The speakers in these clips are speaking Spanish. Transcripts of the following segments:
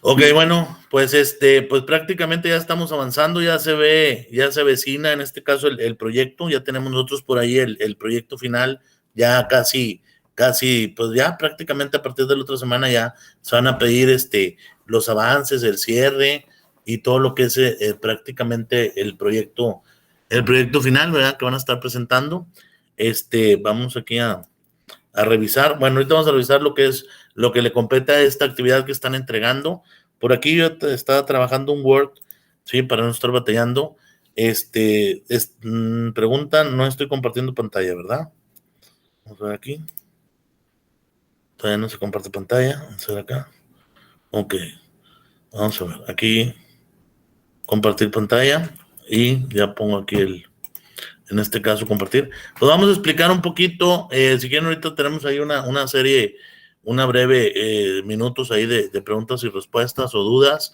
Ok, bueno, pues pues prácticamente ya estamos avanzando, ya se avecina en este caso el proyecto, ya tenemos nosotros por ahí el proyecto final, ya casi, pues ya prácticamente a partir de la otra semana ya se van a pedir los avances, el cierre y todo lo que es prácticamente el proyecto final, ¿verdad? Que van a estar presentando. Vamos aquí a revisar. Bueno, ahorita vamos a revisar lo que es lo que le compete a esta actividad que están entregando. Por aquí yo estaba trabajando un Word, sí, para no estar batallando. Preguntan, no estoy compartiendo pantalla, ¿verdad? Vamos a ver aquí. Todavía no se comparte pantalla. Vamos a ver acá. Ok. Vamos a ver. Aquí compartir pantalla y ya pongo aquí en este caso compartir. Pues vamos a explicar un poquito, si quieren ahorita tenemos ahí una serie, una breve minutos ahí de preguntas y respuestas o dudas.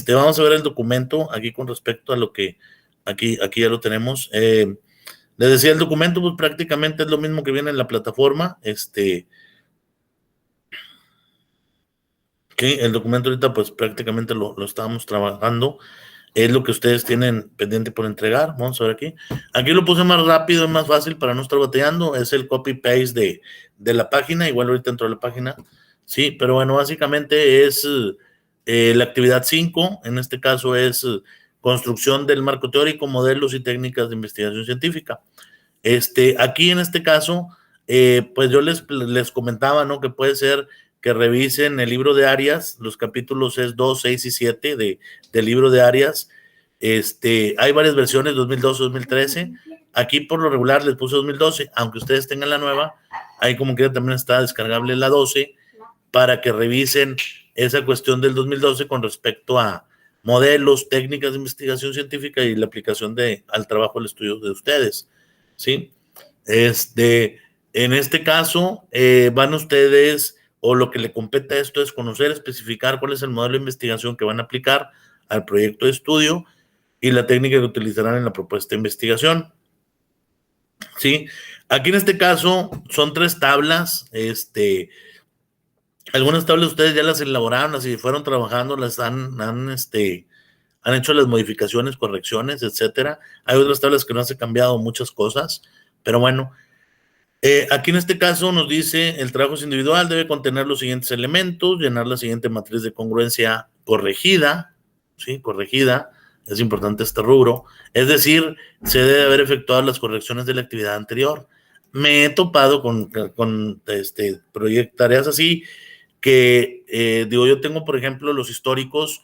Vamos a ver el documento aquí con respecto a lo que aquí ya lo tenemos. Les decía, el documento pues prácticamente es lo mismo que viene en la plataforma. Que el documento ahorita pues prácticamente lo estábamos trabajando. Es lo que ustedes tienen pendiente por entregar. Vamos a ver aquí. Aquí lo puse más rápido y más fácil para no estar batallando. Es el copy-paste de la página. Igual ahorita dentro de la página. Sí, pero bueno, básicamente es la actividad 5. En este caso es construcción del marco teórico, modelos y técnicas de investigación científica. Aquí en este caso, pues yo les comentaba, ¿no? Que puede ser que revisen el libro de Arias, los capítulos es 2, 6 y 7 del libro de Arias. Hay varias versiones, 2012, 2013. Aquí por lo regular les puse 2012, aunque ustedes tengan la nueva, ahí como que también está descargable la 12 para que revisen esa cuestión del 2012 con respecto a modelos, técnicas de investigación científica y la aplicación al trabajo, al estudio de ustedes, ¿sí? En este caso, van ustedes, o lo que le compete a esto es conocer, especificar cuál es el modelo de investigación que van a aplicar al proyecto de estudio y la técnica que utilizarán en la propuesta de investigación. ¿Sí? Aquí en este caso son 3 tablas. Algunas tablas ustedes ya las elaboraron, así fueron trabajando, han hecho las modificaciones, correcciones, etcétera. Hay otras tablas que no se han cambiado muchas cosas, pero bueno, aquí en este caso nos dice el trabajo es individual, debe contener los siguientes elementos, llenar la siguiente matriz de congruencia corregida, ¿sí? Corregida, es importante este rubro, es decir, se debe haber efectuado las correcciones de la actividad anterior. Me he topado con tareas así que, digo, yo tengo, por ejemplo, los históricos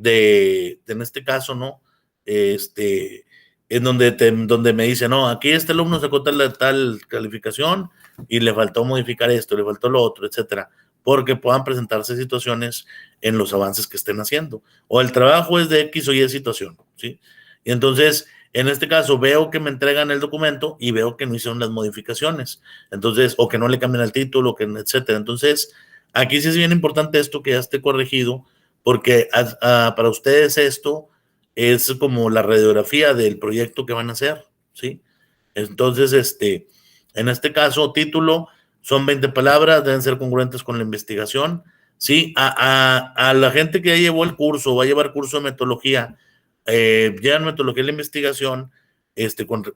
en este caso, ¿no? En donde me dice, no, aquí este alumno sacó tal calificación y le faltó modificar esto, le faltó lo otro, etcétera, porque puedan presentarse situaciones en los avances que estén haciendo. O el trabajo es de X o Y situación, ¿sí? Y entonces, en este caso, veo que me entregan el documento y veo que no hicieron las modificaciones. Entonces, o que no le cambian el título, etcétera. Entonces, aquí sí es bien importante esto que ya esté corregido, porque para ustedes esto es como la radiografía del proyecto que van a hacer, ¿sí? Entonces, en este caso, título, son 20 palabras, deben ser congruentes con la investigación, ¿sí? A la gente que ya llevó el curso, va a llevar curso de metodología, llevan metodología de la investigación,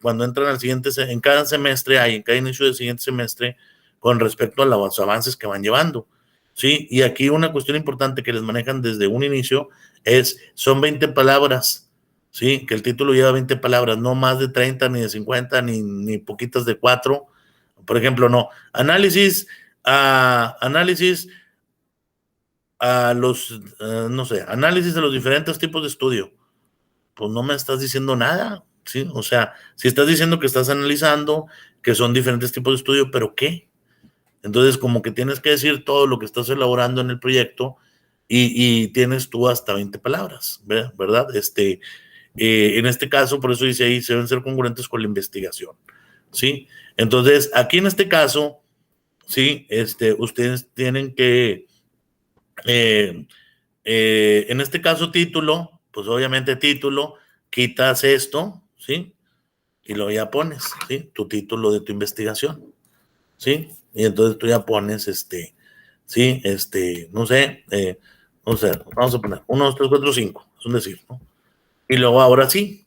cuando entran al siguiente, en cada semestre, en cada inicio del siguiente semestre, con respecto a los avances que van llevando, ¿sí? Y aquí una cuestión importante que les manejan desde un inicio son 20 palabras, ¿sí? Que el título lleva 20 palabras, no más de 30, ni de 50, ni poquitas de 4. Por ejemplo, no. Análisis a los, no sé, análisis de los diferentes tipos de estudio. Pues no me estás diciendo nada, ¿sí? O sea, si estás diciendo que estás analizando, que son diferentes tipos de estudio, ¿pero qué? Entonces, como que tienes que decir todo lo que estás elaborando en el proyecto y tienes tú hasta 20 palabras, ¿verdad? En este caso, por eso dice ahí, se deben ser congruentes con la investigación, ¿sí? Entonces, aquí en este caso, sí, ustedes tienen que, eh, en este caso, título, pues obviamente título, quitas esto, ¿sí? Y luego ya pones, ¿sí? Tu título de tu investigación, ¿sí? Y entonces tú ya pones, sí, no sé, O sea, vamos a poner 1, 2, 3, 4, 5, es un decir, ¿no? Y luego ahora sí,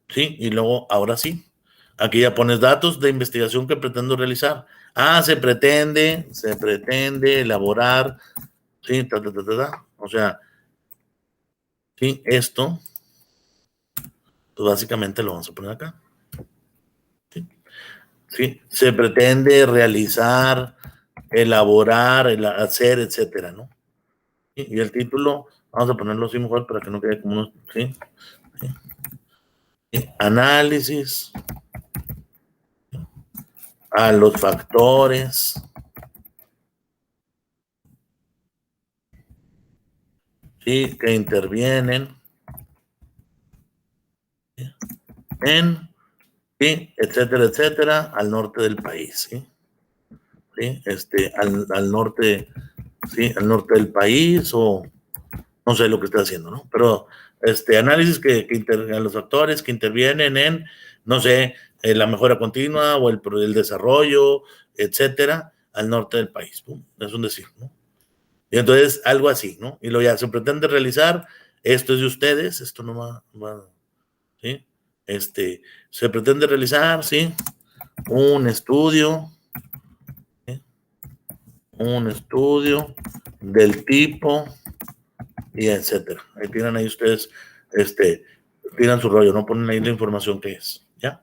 ¿sí? Y luego ahora sí. Aquí ya pones datos de investigación que pretendo realizar. Ah, se pretende elaborar, sí, o sea, sí, esto, pues básicamente lo vamos a poner acá. Sí, sí, se pretende realizar, elaborar, hacer, etcétera, ¿no? Sí, y el título, vamos a ponerlo así mejor para que no quede como unos, sí, sí, sí. Análisis a los factores, sí, que intervienen en, sí, etcétera, etcétera, al norte del país, ¿sí? ¿Sí? Al norte, sí, al norte del país, o no sé lo que está haciendo, ¿no? Pero análisis a los factores que intervienen en, no sé, la mejora continua o el desarrollo, etcétera, al norte del país. ¿No? Es un decir, ¿no? Y entonces, algo así, ¿no? Y lo ya se pretende realizar, esto es de ustedes, esto no va, ¿sí? Se pretende realizar, ¿sí? Un estudio, ¿sí? Un estudio del tipo, y etcétera. Ahí tienen ahí ustedes, tiran su rollo, no ponen ahí la información que es, ¿ya?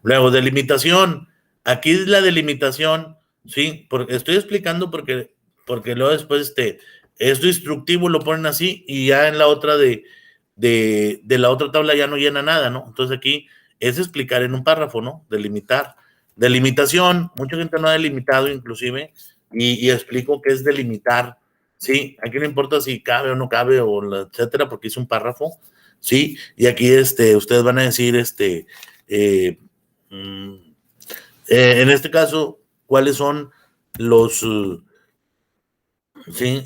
Luego, delimitación. Aquí es la delimitación, ¿sí? Porque estoy explicando porque luego después, esto instructivo lo ponen así y ya en la otra de la otra tabla ya no llena nada, ¿no? Entonces aquí es explicar en un párrafo, ¿no? Delimitar. Delimitación, mucha gente no ha delimitado inclusive y explico qué es delimitar, ¿sí? Aquí no importa si cabe o no cabe o etcétera, porque es un párrafo, ¿sí? Y aquí ustedes van a decir, eh, mm, en este caso, cuáles son los, sí,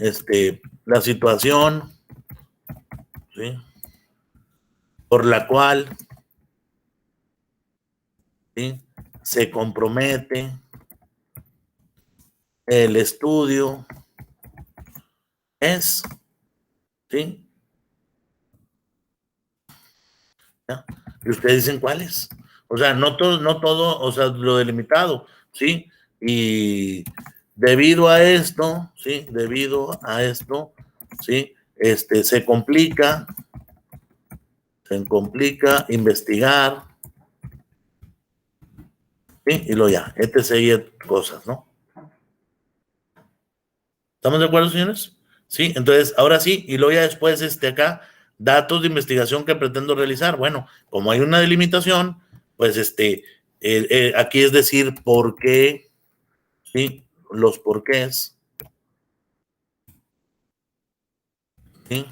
la situación, ¿sí? Por la cual, ¿sí? Se compromete el estudio es, ¿sí? ¿Ya? Y ustedes dicen cuáles. O sea, no todo, o sea, lo delimitado, ¿sí? Y debido a esto, ¿sí? Debido a esto, ¿sí? Se complica investigar, ¿sí? Y lo ya, etc. y cosas, ¿no? ¿Estamos de acuerdo, señores? Sí, entonces, ahora sí, y luego ya después, acá, datos de investigación que pretendo realizar. Bueno, como hay una delimitación, pues, aquí es decir, por qué, ¿sí? Los porqués, ¿sí?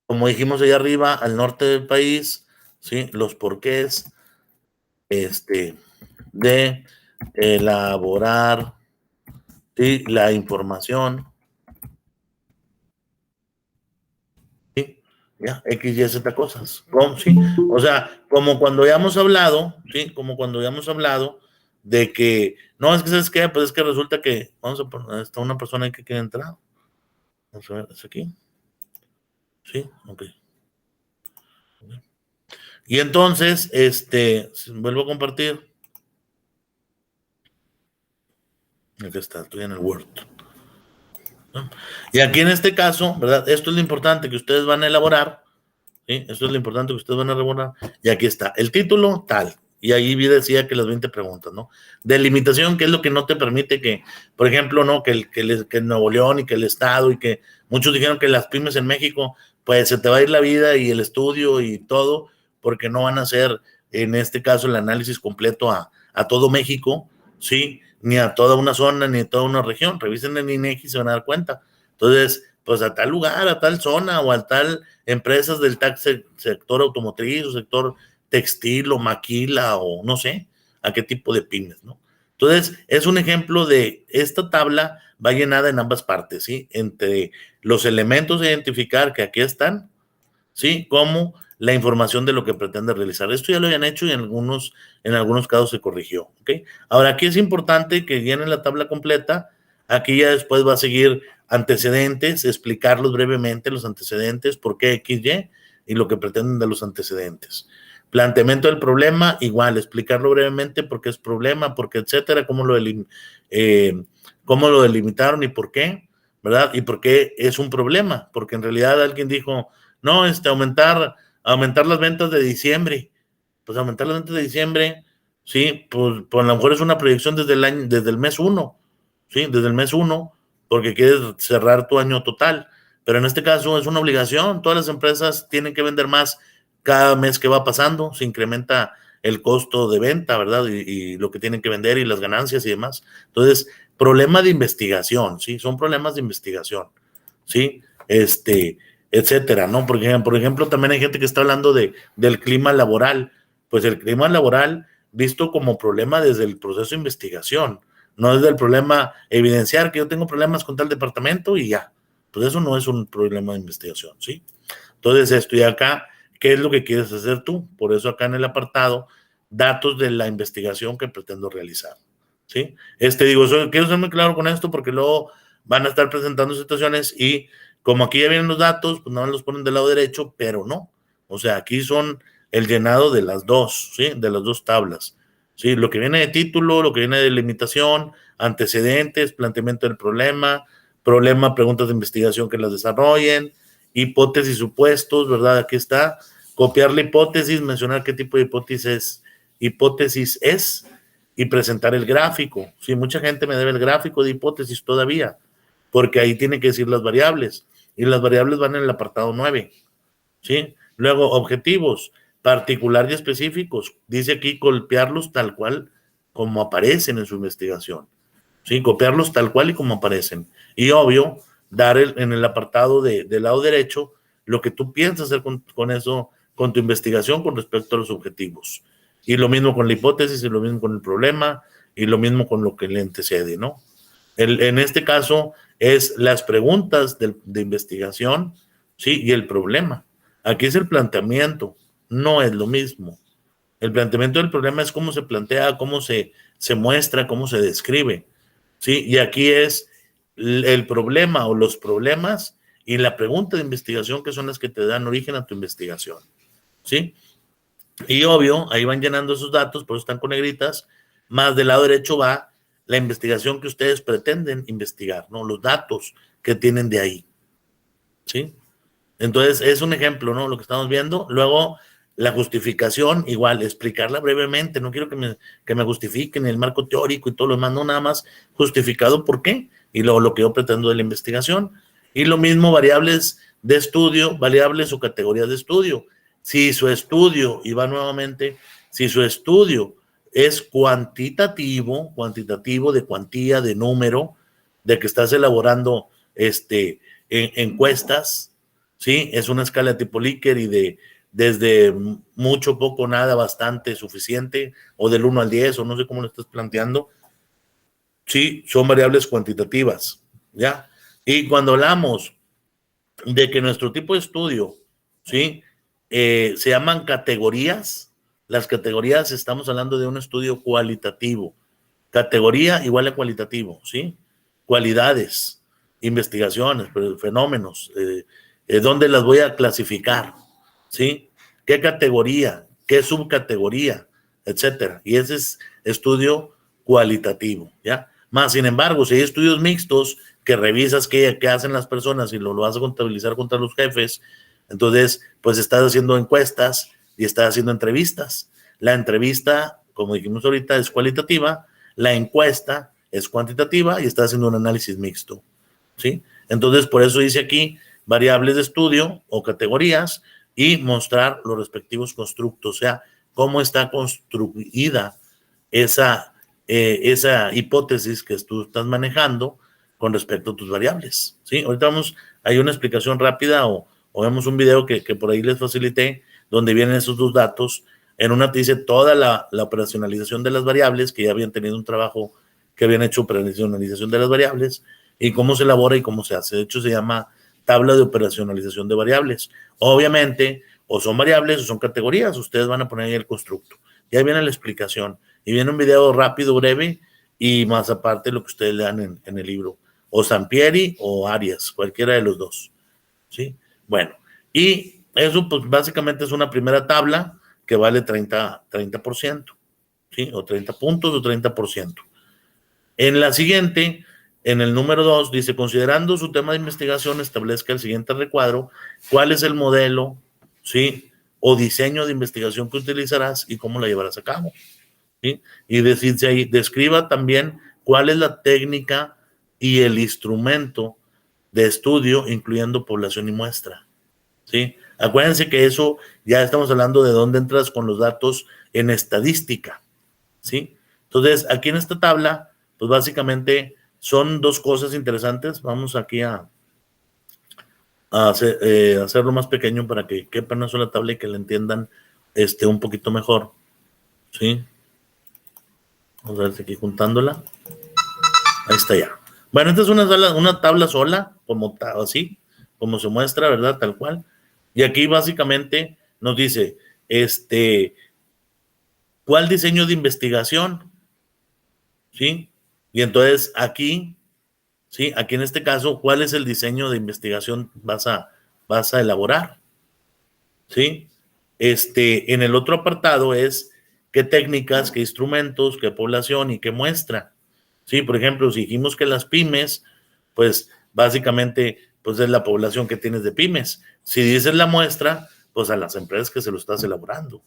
Como dijimos allá arriba, al norte del país, ¿sí? Los porqués, de elaborar, ¿sí? La información, ¿sí? Ya, X, Y, Z cosas. ¿Sí? O sea, como cuando ya hemos hablado, ¿sí? Como cuando ya hemos hablado de que, no, es que, ¿sabes qué? Pues es que resulta que, vamos a poner, está una persona ahí que quiere entrar. Vamos a ver, ¿es aquí? Sí, ok. Y entonces, vuelvo a compartir. Aquí está, estoy en el Word. ¿No? Y aquí en este caso, ¿verdad? Esto es lo importante que ustedes van a elaborar, ¿sí? Esto es lo importante que ustedes van a elaborar. Y aquí está, el título tal. Y ahí decía que las 20 preguntas, ¿no? Delimitación, ¿qué es lo que no te permite que, por ejemplo, ¿no? Que Nuevo León y que el Estado y que muchos dijeron que las pymes en México, pues se te va a ir la vida y el estudio y todo, porque no van a hacer, en este caso, el análisis completo a todo México, ¿sí? Ni a toda una zona, ni a toda una región. Revisen en INEGI y se van a dar cuenta. Entonces, pues a tal lugar, a tal zona o a tal empresas del sector automotriz o sector textil o maquila o no sé a qué tipo de pymes, ¿no? Entonces, es un ejemplo de esta tabla va llenada en ambas partes, ¿sí? Entre los elementos de identificar que aquí están, ¿sí? Como la información de lo que pretende realizar. Esto ya lo habían hecho y en algunos casos se corrigió, ¿ok? Ahora, aquí es importante que llenen la tabla completa. Aquí ya después va a seguir antecedentes, explicarlos brevemente, los antecedentes, por qué XY y lo que pretenden de los antecedentes. Planteamiento del problema, igual, explicarlo brevemente por qué es problema, por qué, etcétera, cómo lo delimitaron y por qué, ¿verdad? Y por qué es un problema, porque en realidad alguien dijo, no, aumentar las ventas de diciembre. Pues aumentar las ventas de diciembre, sí, pues a lo mejor es una proyección desde el mes 1, sí, desde el mes 1, porque quieres cerrar tu año total. Pero en este caso es una obligación, todas las empresas tienen que vender más cada mes que va pasando, se incrementa el costo de venta, ¿verdad? Y lo que tienen que vender y las ganancias y demás. Entonces, problema de investigación, ¿sí? Son problemas de investigación, ¿sí? Etcétera, ¿no? Porque, por ejemplo, también hay gente que está hablando del clima laboral. Pues el clima laboral visto como problema desde el proceso de investigación, no desde el problema evidenciar que yo tengo problemas con tal departamento y ya. Pues eso no es un problema de investigación, ¿sí? Entonces, esto y acá, ¿qué es lo que quieres hacer tú? Por eso acá en el apartado, datos de la investigación que pretendo realizar, ¿sí? Quiero ser muy claro con esto porque luego van a estar presentando situaciones y como aquí ya vienen los datos, pues nada más los ponen del lado derecho, pero no. O sea, aquí son el llenado de las dos, ¿sí? De las dos tablas, ¿sí? Lo que viene de título, lo que viene de limitación, antecedentes, planteamiento del problema, preguntas de investigación que las desarrollen, hipótesis, supuestos, ¿verdad? Aquí está. Copiar la hipótesis, mencionar qué tipo de hipótesis es y presentar el gráfico. Sí, mucha gente me debe el gráfico de hipótesis todavía, porque ahí tiene que decir las variables y las variables van en el apartado 9, ¿sí? Luego, objetivos, particular y específicos. Dice aquí copiarlos tal cual como aparecen en su investigación, ¿sí? Copiarlos tal cual y como aparecen. Y obvio, en el apartado del lado derecho lo que tú piensas hacer con eso, con tu investigación con respecto a los objetivos. Y lo mismo con la hipótesis, y lo mismo con el problema, y lo mismo con lo que le antecede, ¿no? En este caso es las preguntas de investigación, ¿sí? Y el problema. Aquí es el planteamiento, no es lo mismo. El planteamiento del problema es cómo se plantea, cómo se muestra, cómo se describe, ¿sí? Y aquí es el problema o los problemas y la pregunta de investigación que son las que te dan origen a tu investigación, ¿sí? Y obvio, ahí van llenando esos datos, por eso están con negritas, más del lado derecho va la investigación que ustedes pretenden investigar, ¿no? Los datos que tienen de ahí, ¿sí? Entonces, es un ejemplo, ¿no? Lo que estamos viendo. Luego, la justificación, igual, explicarla brevemente. No quiero que me justifiquen el marco teórico y todo lo demás, no, nada más justificado por qué y luego lo que yo pretendo de la investigación. Y lo mismo, variables de estudio, variables o categorías de estudio. Si su estudio, y va nuevamente, si su estudio es cuantitativo de cuantía, de número, de que estás elaborando encuestas, ¿sí? Es una escala tipo Likert y desde mucho, poco, nada, bastante, suficiente, o del 1 al 10, o no sé cómo lo estás planteando. Sí, son variables cuantitativas, ¿ya? Y cuando hablamos de que nuestro tipo de estudio, ¿sí? Se llaman categorías. Las categorías, estamos hablando de un estudio cualitativo. Categoría igual a cualitativo, ¿sí? Cualidades, investigaciones, fenómenos, ¿dónde las voy a clasificar? ¿Sí? ¿Qué categoría? ¿Qué subcategoría? Etcétera. Y ese es estudio cualitativo, ¿ya? Más, sin embargo, si hay estudios mixtos que revisas qué hacen las personas y lo vas a contabilizar contra los jefes, entonces, pues estás haciendo encuestas y estás haciendo entrevistas. La entrevista, como dijimos ahorita, es cualitativa, la encuesta es cuantitativa y está haciendo un análisis mixto, ¿sí? Entonces, por eso dice aquí variables de estudio o categorías y mostrar los respectivos constructos, o sea, cómo está construida esa hipótesis que tú estás manejando con respecto a tus variables, ¿sí? Ahorita hay una explicación rápida o vemos un video que por ahí les facilité, donde vienen esos dos datos. En una te dice toda la operacionalización de las variables, que ya habían tenido un trabajo que habían hecho operacionalización de las variables, y cómo se elabora y cómo se hace. De hecho, se llama tabla de operacionalización de variables. Obviamente, o son variables o son categorías, ustedes van a poner ahí el constructo. Ya viene la explicación, y viene un video rápido, breve, y más aparte lo que ustedes lean en el libro, o Sampieri o Arias, cualquiera de los dos, ¿sí? Bueno, y eso pues básicamente es una primera tabla que vale 30%, ¿sí? O 30 puntos o 30%. En la siguiente, en el número 2, dice, considerando su tema de investigación, establezca el siguiente recuadro, cuál es el modelo, ¿sí? O diseño de investigación que utilizarás y cómo la llevarás a cabo, ¿sí? Y decirse ahí, describa también cuál es la técnica y el instrumento de estudio, incluyendo población y muestra, ¿sí? Acuérdense que eso ya estamos hablando de dónde entras con los datos en estadística, ¿sí? Entonces, aquí en esta tabla, pues básicamente son dos cosas interesantes. Vamos aquí a hacerlo más pequeño para que quepa en una sola tabla y que le entiendan un poquito mejor, ¿sí? Vamos a ver si aquí juntándola. Ahí está ya. Bueno, esta es una tabla sola, como así, como se muestra, ¿verdad? Tal cual. Y aquí básicamente nos dice, ¿cuál diseño de investigación? ¿Sí? Y entonces aquí, ¿sí? Aquí en este caso, ¿cuál es el diseño de investigación vas a elaborar? ¿Sí? En el otro apartado es qué técnicas, qué instrumentos, qué población y qué muestra. Sí, por ejemplo, si dijimos que las pymes, pues básicamente, pues es la población que tienes de pymes. Si dices la muestra, pues a las empresas que se lo estás elaborando.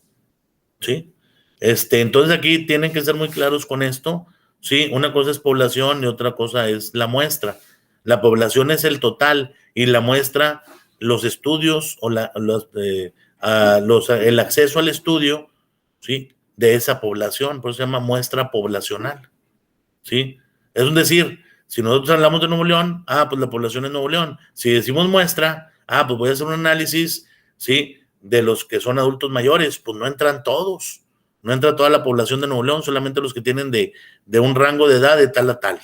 ¿Sí? Entonces aquí tienen que ser muy claros con esto. Sí, una cosa es población y otra cosa es la muestra. La población es el total y la muestra, los estudios o el acceso al estudio, ¿sí? De esa población, por eso se llama muestra poblacional, ¿sí? Es decir, si nosotros hablamos de Nuevo León, pues la población es Nuevo León. Si decimos muestra, pues voy a hacer un análisis, ¿sí? De los que son adultos mayores, pues no entran todos, no entra toda la población de Nuevo León, solamente los que tienen de un rango de edad de tal a tal,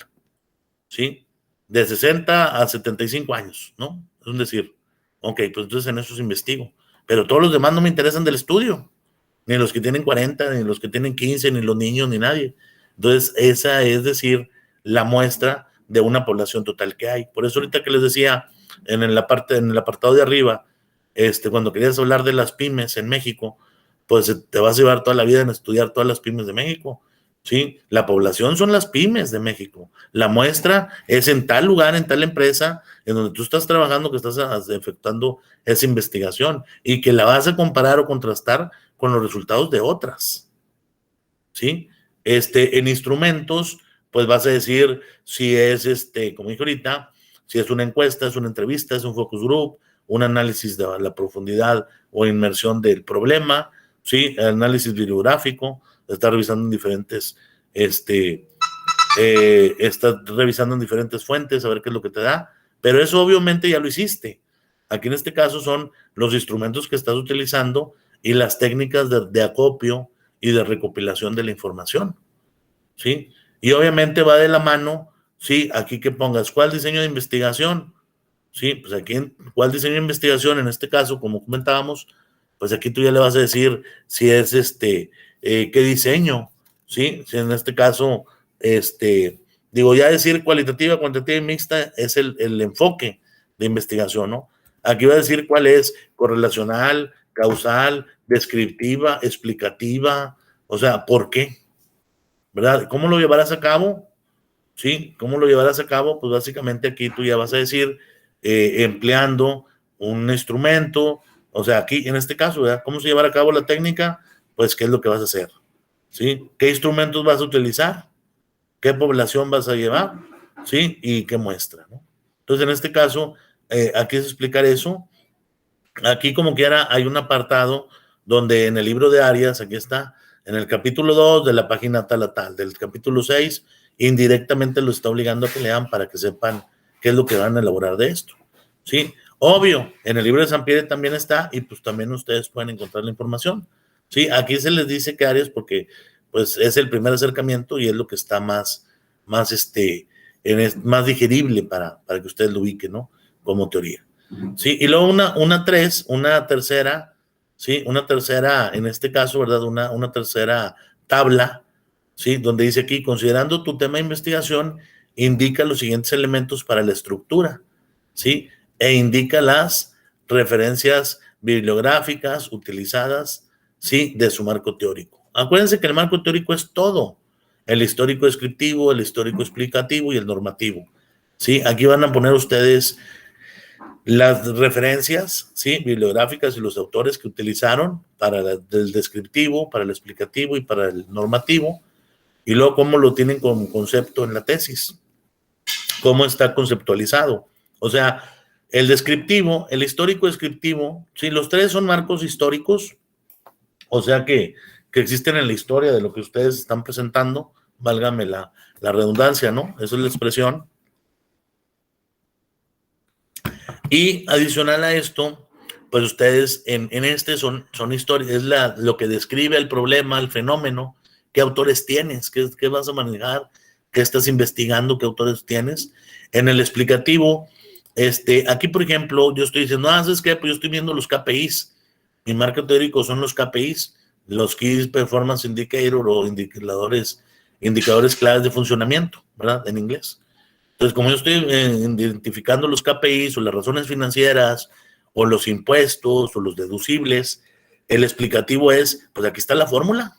¿sí? De 60 a 75 años, ¿no? Es decir, ok, pues entonces en eso investigo, pero todos los demás no me interesan del estudio, ni los que tienen 40, ni los que tienen 15, ni los niños, ni nadie. Entonces, esa es decir, la muestra de una población total que hay. Por eso ahorita que les decía en el apartado de arriba, cuando querías hablar de las pymes en México, pues te vas a llevar toda la vida en estudiar todas las pymes de México. ¿Sí? La población son las pymes de México. La muestra es en tal lugar, en tal empresa, en donde tú estás trabajando, que estás efectuando esa investigación y que la vas a comparar o contrastar con los resultados de otras. ¿Sí? En instrumentos, pues vas a decir si es, como dije ahorita, si es una encuesta, es una entrevista, es un focus group, un análisis de la profundidad o inmersión del problema, ¿sí? El análisis bibliográfico, está revisando en diferentes, está revisando en diferentes fuentes a ver qué es lo que te da, pero eso obviamente ya lo hiciste. Aquí en este caso son los instrumentos que estás utilizando y las técnicas de acopio y de recopilación de la información, ¿sí? Y obviamente va de la mano, ¿sí? Aquí que pongas, ¿cuál diseño de investigación? Sí, pues aquí, ¿cuál diseño de investigación? En este caso, como comentábamos, pues aquí tú ya le vas a decir si es qué diseño, ¿sí? Si en este caso, digo, ya decir cualitativa, cuantitativa y mixta es el enfoque de investigación, ¿no? Aquí va a decir cuál es correlacional, causal, descriptiva, explicativa, o sea, ¿por qué? ¿Verdad? ¿Cómo lo llevarás a cabo? ¿Sí? ¿Cómo lo llevarás a cabo? Pues básicamente aquí tú ya vas a decir empleando un instrumento, o sea, aquí en este caso, ¿verdad? ¿Cómo se llevará a cabo la técnica? Pues, ¿qué es lo que vas a hacer? ¿Sí? ¿Qué instrumentos vas a utilizar? ¿Qué población vas a llevar? ¿Sí? Y qué muestra, ¿no? Entonces, en este caso, aquí es explicar eso. Aquí, como quiera, hay un apartado donde en el libro de Arias, aquí está, en el capítulo 2 de la página tal a tal, del capítulo 6, indirectamente lo está obligando a que lean para que sepan qué es lo que van a elaborar de esto. ¿Sí? Obvio, en el libro de Sampieri también está y pues también ustedes pueden encontrar la información. ¿Sí? Aquí se les dice que Arias porque pues es el primer acercamiento y es lo que está más más digerible para que ustedes lo ubiquen, ¿no? Como teoría. Sí, y luego una tercera, sí, una tercera, en este caso, ¿verdad? Una tercera tabla, ¿sí? Donde dice aquí, considerando tu tema de investigación, indica los siguientes elementos para la estructura, ¿sí? E indica las referencias bibliográficas utilizadas, ¿sí? De su marco teórico. Acuérdense que el marco teórico es todo, el histórico descriptivo, el histórico explicativo y el normativo, ¿sí? Aquí van a poner ustedes las referencias, ¿sí? Bibliográficas y los autores que utilizaron para el descriptivo, para el explicativo y para el normativo, y luego cómo lo tienen como concepto en la tesis, cómo está conceptualizado. O sea, el descriptivo, el histórico descriptivo, sí, los tres son marcos históricos, o sea que existen en la historia de lo que ustedes están presentando, válgame la redundancia, ¿no? Esa es la expresión. Y adicional a esto, pues ustedes en este son historias, es lo que describe el problema, el fenómeno, qué autores tienes, qué vas a manejar, qué estás investigando, qué autores tienes. En el explicativo, aquí por ejemplo, yo estoy diciendo, ¿sabes qué? Pues yo estoy viendo los KPIs, mi marco teórico son los KPIs, los Key Performance Indicator o indicadores claves de funcionamiento, ¿verdad? En inglés. Entonces, como yo estoy identificando los KPIs o las razones financieras o los impuestos o los deducibles, el explicativo es, pues aquí está la fórmula,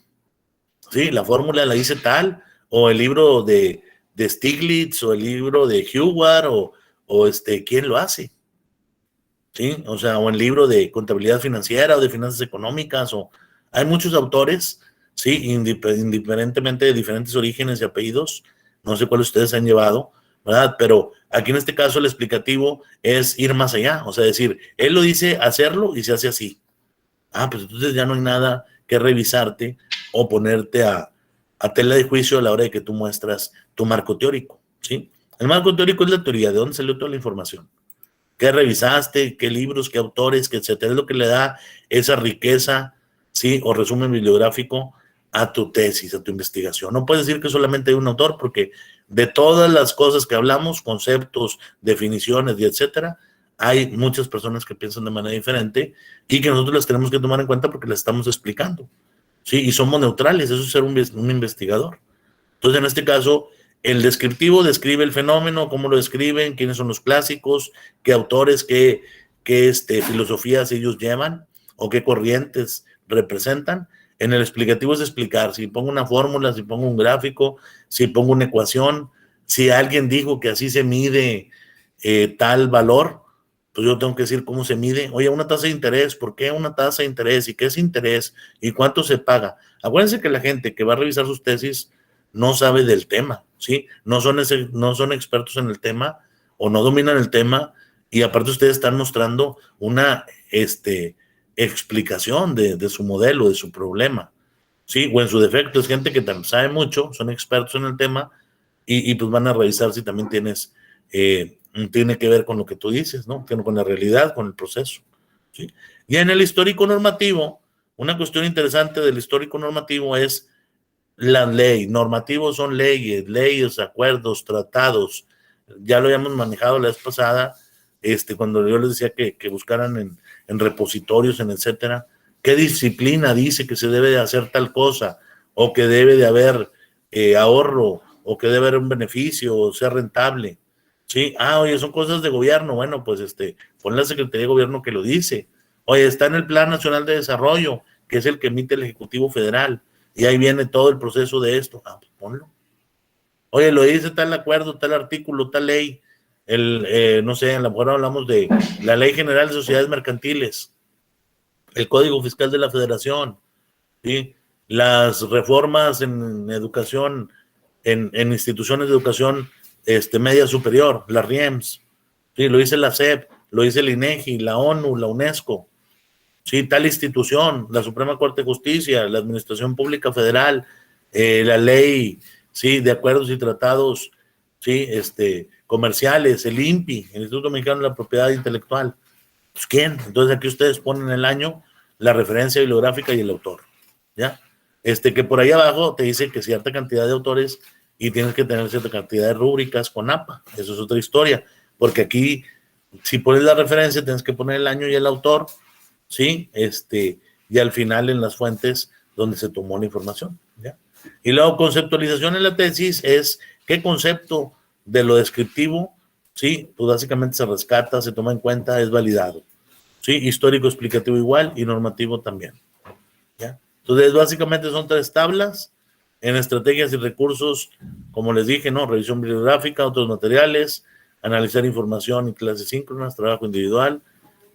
¿sí? La fórmula la dice tal, o el libro de Stiglitz o el libro de Heward o ¿quién lo hace? ¿Sí? O sea, o el libro de contabilidad financiera o de finanzas económicas, o hay muchos autores, ¿sí? Indiferentemente de diferentes orígenes y apellidos, no sé cuáles ustedes han llevado, ¿verdad? Pero aquí en este caso el explicativo es ir más allá, o sea, decir, él lo dice hacerlo y se hace así. Ah, pues entonces ya no hay nada que revisarte o ponerte a tela de juicio a la hora de que tú muestras tu marco teórico, ¿sí? El marco teórico es la teoría, de dónde salió toda la información. ¿Qué revisaste? ¿Qué libros? ¿Qué autores? ¿Qué etcétera? Es lo que le da esa riqueza, ¿sí? O resumen bibliográfico a tu tesis, a tu investigación. No puedes decir que solamente hay un autor, porque de todas las cosas que hablamos, conceptos, definiciones y etcétera, hay muchas personas que piensan de manera diferente y que nosotros las tenemos que tomar en cuenta porque las estamos explicando, ¿sí? Y somos neutrales, eso es ser un investigador. Entonces, en este caso, el descriptivo describe el fenómeno, cómo lo describen, quiénes son los clásicos, qué autores, qué filosofías ellos llevan o qué corrientes representan. En el explicativo es explicar, si pongo una fórmula, si pongo un gráfico, si pongo una ecuación, si alguien dijo que así se mide tal valor, pues yo tengo que decir cómo se mide. Oye, una tasa de interés, ¿por qué una tasa de interés? ¿Y qué es interés? ¿Y cuánto se paga? Acuérdense que la gente que va a revisar sus tesis no sabe del tema, ¿sí? No son expertos en el tema o no dominan el tema y aparte ustedes están mostrando una explicación de su modelo, de su problema, ¿sí? O en su defecto es gente que sabe mucho, son expertos en el tema y pues van a revisar si también tiene que ver con lo que tú dices, ¿no? Con la realidad, con el proceso, ¿sí? Y en el histórico normativo, una cuestión interesante del histórico normativo es la ley. Normativos son leyes, acuerdos, tratados. Ya lo habíamos manejado la vez pasada, cuando yo les decía que buscaran en repositorios, en etcétera, qué disciplina dice que se debe de hacer tal cosa, o que debe de haber ahorro, o que debe haber un beneficio, o sea rentable. Sí, oye, son cosas de gobierno. Bueno, pues pon la Secretaría de Gobierno que lo dice. Oye, está en el Plan Nacional de Desarrollo, que es el que emite el Ejecutivo Federal, y ahí viene todo el proceso de esto. Pues ponlo. Oye, lo dice tal acuerdo, tal artículo, tal ley. No sé, a lo mejor hablamos de la Ley General de Sociedades Mercantiles, el Código Fiscal de la Federación, ¿sí? Las reformas en educación, en instituciones de educación media superior, las RIEMS, ¿sí? Lo dice la SEP, lo dice el INEGI, la ONU, la UNESCO, ¿sí? Tal institución, la Suprema Corte de Justicia, la Administración Pública Federal, la ley, ¿sí? De acuerdos y tratados, ¿sí? Comerciales, el INPI, el Instituto Mexicano de la Propiedad Intelectual. Pues, ¿quién? Entonces aquí ustedes ponen el año, la referencia bibliográfica y el autor, ¿ya? Que por ahí abajo te dice que cierta cantidad de autores y tienes que tener cierta cantidad de rúbricas con APA. Eso es otra historia, porque aquí, si pones la referencia, tienes que poner el año y el autor, ¿sí? Y al final en las fuentes donde se tomó la información, ¿ya? Y luego conceptualización en la tesis es qué concepto de lo descriptivo, sí, pues básicamente se rescata, se toma en cuenta, es validado. Sí, histórico explicativo igual y normativo también. ¿Ya? Entonces, básicamente son 3 tablas. En estrategias y recursos, como les dije, ¿no? Revisión bibliográfica, otros materiales, analizar información y clases síncronas, trabajo individual,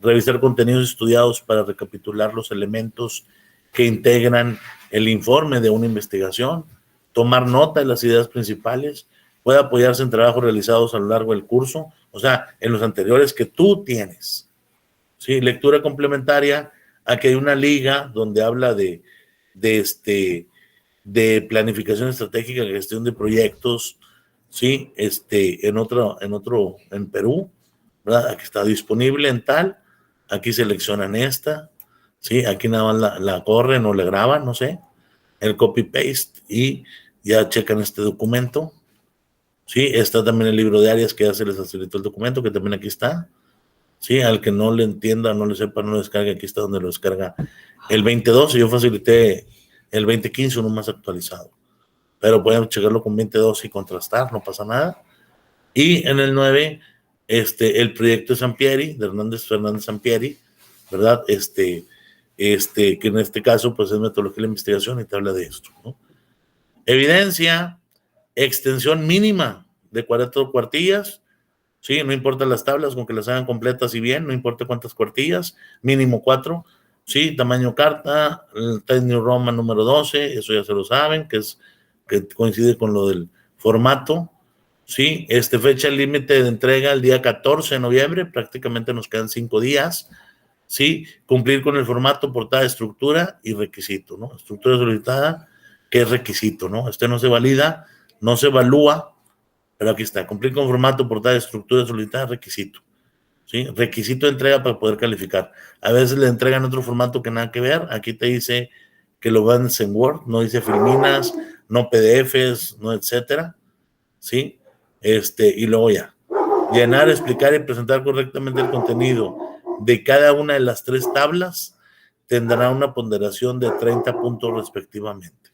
revisar contenidos estudiados para recapitular los elementos que integran el informe de una investigación, tomar nota de las ideas principales, puede apoyarse en trabajos realizados a lo largo del curso, o sea, en los anteriores que tú tienes. ¿Sí? Lectura complementaria, aquí hay una liga donde habla de planificación estratégica, gestión de proyectos, ¿sí? En Perú, ¿verdad? Aquí está disponible en tal, aquí seleccionan esta, ¿sí? Aquí nada más la corren o la graban, no sé, el copy-paste y ya checan este documento, ¿sí? Está también el libro de áreas que ya se les facilitó el documento, que también aquí está, ¿sí? Al que no le entienda, no le sepa, no lo descargue, aquí está donde lo descarga el 2012, yo facilité el 2015, uno más actualizado. Pero pueden checarlo con 2012 y contrastar, no pasa nada. Y en el 9, el proyecto de Sampieri, de Fernández Sampieri, ¿verdad? Que en este caso, pues es metodología de la investigación y te habla de esto, ¿no? Evidencia, extensión mínima de 4 cuartillas, ¿sí? No importa las tablas, con que las hagan completas y bien, no importa cuántas cuartillas, mínimo 4, ¿sí? Tamaño carta, el Times New Roman número 12, eso ya se lo saben, que coincide con lo del formato, ¿sí? Fecha límite de entrega el día 14 de noviembre, prácticamente nos quedan 5 días, ¿sí? Cumplir con el formato, portada, estructura y requisito, ¿no? Estructura solicitada, que es requisito, ¿no? No se valida, no se evalúa, pero aquí está, cumplir con formato, portada, estructura solicitada, requisito, ¿sí? Requisito de entrega para poder calificar. A veces le entregan otro formato que nada que ver, aquí te dice que lo van en Word, no dice filminas, no PDFs, no etcétera, ¿sí? Y luego ya, llenar, explicar y presentar correctamente el contenido de cada una de las 3 tablas tendrá una ponderación de 30 puntos respectivamente,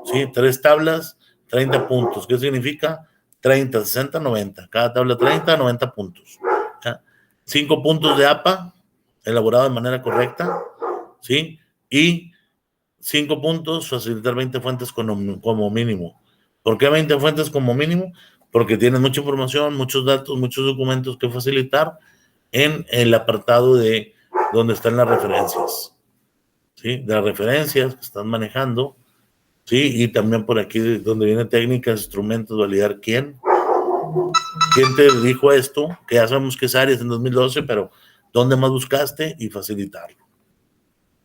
¿sí? 3 tablas, 30 puntos. ¿Qué significa? 30, 60, 90. Cada tabla 30, 90 puntos. ¿Ya? 5 puntos de APA, elaborado de manera correcta, ¿sí? Y 5 puntos, facilitar 20 fuentes como mínimo. ¿Por qué 20 fuentes como mínimo? Porque tienes mucha información, muchos datos, muchos documentos que facilitar en el apartado de donde están las referencias, ¿sí? De las referencias que están manejando, ¿sí? Y también por aquí donde viene técnicas, instrumentos, validar quién te dijo esto, que ya sabemos que es Arias en 2012, pero ¿dónde más buscaste? Y facilitarlo,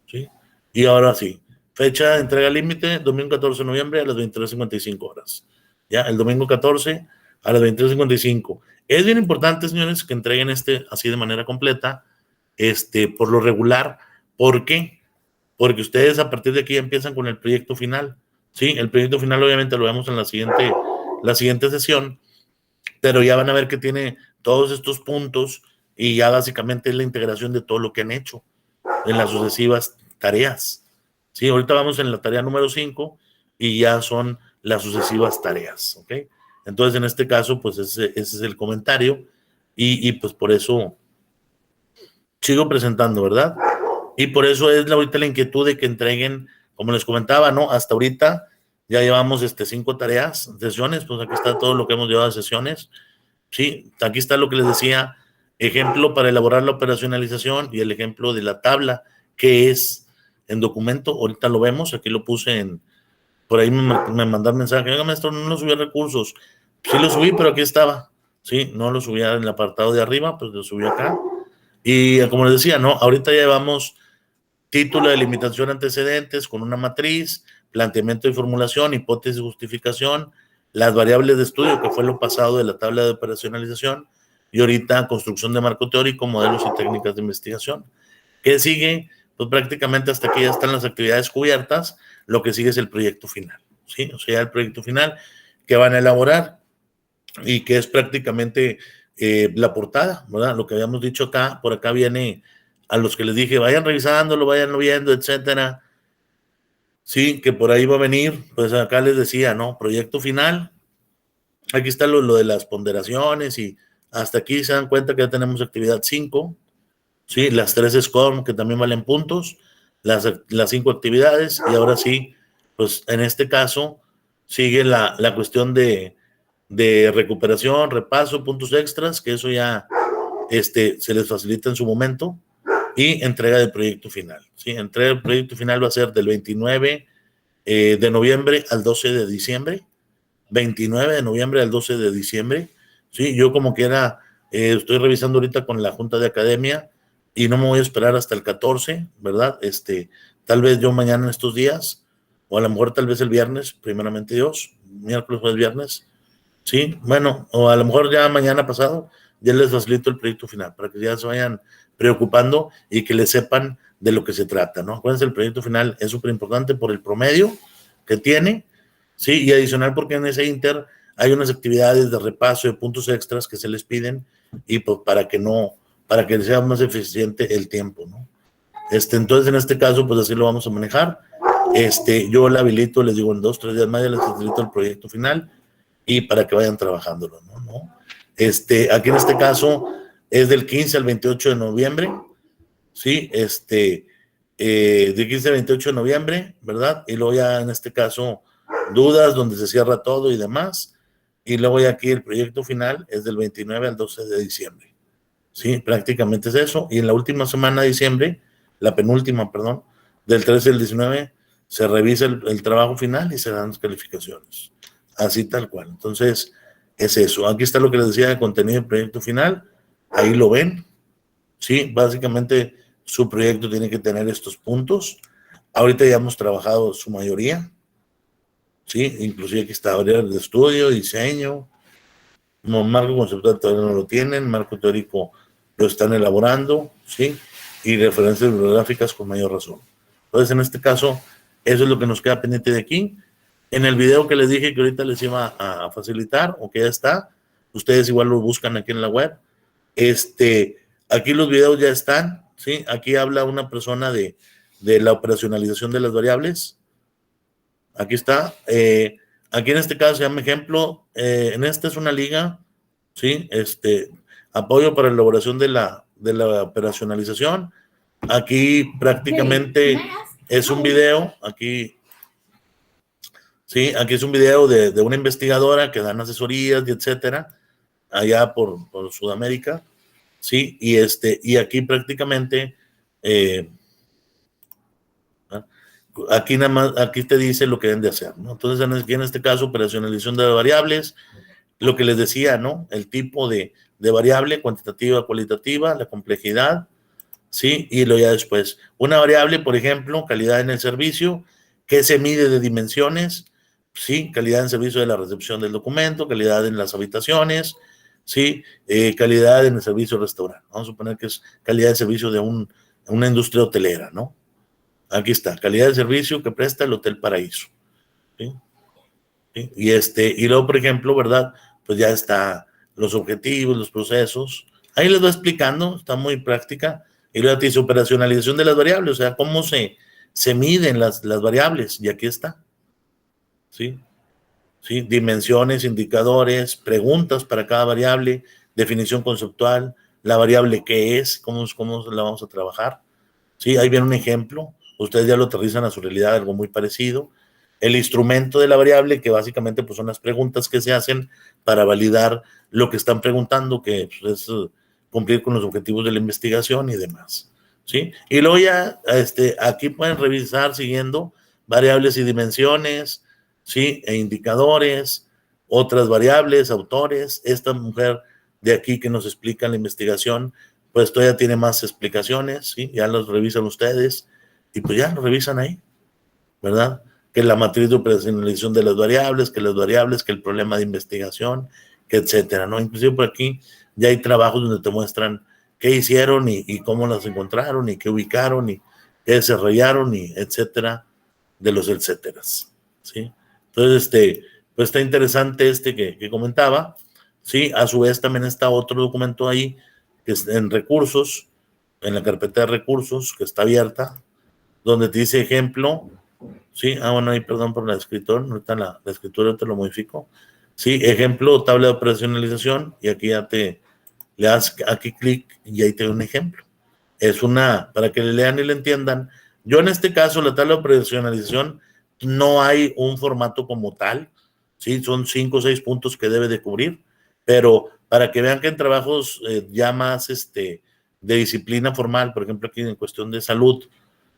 ¿sí? Y ahora sí, fecha de entrega límite, domingo 14 de noviembre a las 23:55 horas. Ya, el domingo 14 a las 23:55. Es bien importante, señores, que entreguen así de manera completa, por lo regular. ¿Por qué? Porque ustedes a partir de aquí empiezan con el proyecto final. Sí, el proyecto final obviamente lo vemos en la siguiente sesión, pero ya van a ver que tiene todos estos puntos y ya básicamente es la integración de todo lo que han hecho en las sucesivas tareas. Sí, ahorita vamos en la tarea número 5 y ya son las sucesivas tareas, ¿ok? Entonces, en este caso, pues ese es el comentario y pues por eso sigo presentando, ¿verdad? Y por eso es ahorita la inquietud de que entreguen, como les comentaba, ¿no? Hasta ahorita ya llevamos 5 tareas, sesiones, pues aquí está todo lo que hemos llevado a sesiones. Sí, aquí está lo que les decía, ejemplo para elaborar la operacionalización y el ejemplo de la tabla, que es en documento, ahorita lo vemos, aquí lo puse por ahí me mandaron mensaje, oiga maestro, no lo subí a recursos, sí lo subí, pero aquí estaba, sí, no lo subí en el apartado de arriba, pues lo subí acá, y como les decía, no, ahorita ya llevamos título de limitación antecedentes con una matriz, planteamiento y formulación, hipótesis y justificación, las variables de estudio, que fue lo pasado de la tabla de operacionalización, y ahorita construcción de marco teórico, modelos y técnicas de investigación. ¿Qué sigue? Pues prácticamente hasta aquí ya están las actividades cubiertas, lo que sigue es el proyecto final, ¿sí? O sea, el proyecto final que van a elaborar y que es prácticamente la portada, ¿verdad? Lo que habíamos dicho acá, por acá viene a los que les dije, vayan revisándolo, vayan viendo, etcétera. Sí, que por ahí va a venir, pues acá les decía, ¿no? Proyecto final. Aquí está lo de las ponderaciones y hasta aquí se dan cuenta que ya tenemos actividad 5, ¿sí? Las 3 SCORM que también valen puntos, las 5 actividades y ahora sí, pues en este caso sigue la cuestión de recuperación, repaso, puntos extras, que eso ya se les facilita en su momento, y entrega del proyecto final, ¿sí? Entrega del proyecto final va a ser del 29 de noviembre al 12 de diciembre, 29 de noviembre al 12 de diciembre, ¿sí? Yo como quiera, estoy revisando ahorita con la Junta de Academia y no me voy a esperar hasta el 14, ¿verdad? Tal vez yo mañana en estos días, o a lo mejor tal vez el viernes, primeramente Dios, miércoles, jueves, viernes, ¿sí? Bueno, o a lo mejor ya mañana pasado, ya les facilito el proyecto final, para que ya se vayan preocupando y que le sepan de lo que se trata, ¿no? Acuérdense, el proyecto final es súper importante por el promedio que tiene, ¿sí? Y adicional porque en ese inter hay unas actividades de repaso de puntos extras que se les piden y pues para que sea más eficiente el tiempo, ¿no? Entonces en este caso pues así lo vamos a manejar. Yo le habilito, les digo, en 2, 3 días más ya les facilito el proyecto final y para que vayan trabajándolo, ¿no? ¿No? Aquí en este caso es del 15 al 28 de noviembre, ¿sí? De 15 al 28 de noviembre, ¿verdad? Y luego ya en este caso dudas donde se cierra todo y demás. Y luego ya aquí el proyecto final es del 29 al 12 de diciembre. Sí, prácticamente es eso. Y en la última semana de diciembre, la penúltima, perdón, del 13 al 19, se revisa el trabajo final y se dan las calificaciones. Así tal cual. Entonces, es eso. Aquí está lo que les decía de contenido del proyecto final. Ahí lo ven. Sí, básicamente su proyecto tiene que tener estos puntos. Ahorita ya hemos trabajado su mayoría. Sí, inclusive aquí está áreas de estudio, diseño. No, marco conceptual todavía no lo tienen, marco teórico lo están elaborando, ¿sí? Y referencias bibliográficas con mayor razón. Entonces, en este caso, eso es lo que nos queda pendiente de aquí. En el video que les dije que ahorita les iba a facilitar, o que ya está, ustedes igual lo buscan aquí en la web. Aquí los videos ya están, ¿sí? Aquí habla una persona de la operacionalización de las variables. Aquí está. Aquí en este caso se llama ejemplo. En esta es una liga, ¿sí? Apoyo para la elaboración de la operacionalización. Aquí prácticamente es un video. Aquí, sí, aquí es un video de una investigadora que dan asesorías y etcétera, allá por Sudamérica, ¿sí? Y aquí prácticamente. Eh, Aquí nada más, aquí te dice lo que deben de hacer, ¿no? Entonces, aquí en este caso, operacionalización de variables, lo que les decía, ¿no? El tipo de variable, cuantitativa, cualitativa, la complejidad, ¿sí? Y lo ya después. Una variable, por ejemplo, calidad en el servicio, ¿qué se mide de dimensiones? Sí, calidad en servicio de la recepción del documento, calidad en las habitaciones, ¿sí? Calidad en el servicio restaurante. Vamos a suponer que es calidad de servicio de una industria hotelera, ¿no? Aquí está, calidad de servicio que presta el Hotel Paraíso. ¿Sí? ¿Sí? Y luego, por ejemplo, ¿verdad? Pues ya está los objetivos, los procesos. Ahí les va explicando, está muy práctica. Y luego te dice operacionalización de las variables, o sea, cómo se miden las variables. Y aquí está. ¿Sí? ¿Sí? Dimensiones, indicadores, preguntas para cada variable, definición conceptual, la variable qué es, cómo la vamos a trabajar. Sí, ahí viene un ejemplo. Ustedes ya lo aterrizan a su realidad, algo muy parecido. El instrumento de la variable, que básicamente pues, son las preguntas que se hacen para validar lo que están preguntando, que pues, es cumplir con los objetivos de la investigación y demás. ¿Sí? Y luego ya aquí pueden revisar siguiendo variables y dimensiones, ¿sí? E indicadores, otras variables, autores. Esta mujer de aquí que nos explica la investigación, pues todavía tiene más explicaciones, ¿sí? Ya los revisan ustedes y pues ya lo revisan ahí, ¿verdad? Que la matriz de operacionalización de las variables, que el problema de investigación, que etcétera, ¿no? Inclusive por aquí ya hay trabajos donde te muestran qué hicieron y cómo las encontraron y qué ubicaron y qué desarrollaron y etcétera, de los etcéteras, ¿sí? Entonces, pues está interesante que comentaba, ¿sí? A su vez también está otro documento ahí que es en recursos, en la carpeta de recursos que está abierta, donde te dice ejemplo, Sí, bueno, ahí perdón por la escritura, ahorita la escritura te lo modifico. Sí, ejemplo, tabla de operacionalización, y aquí ya le das aquí clic y ahí te da un ejemplo. Es para que le lean y le entiendan. Yo en este caso, la tabla de operacionalización, no hay un formato como tal, sí, son 5 o 6 puntos que debe de cubrir, pero para que vean que en trabajos ya más de disciplina formal, por ejemplo aquí en cuestión de salud,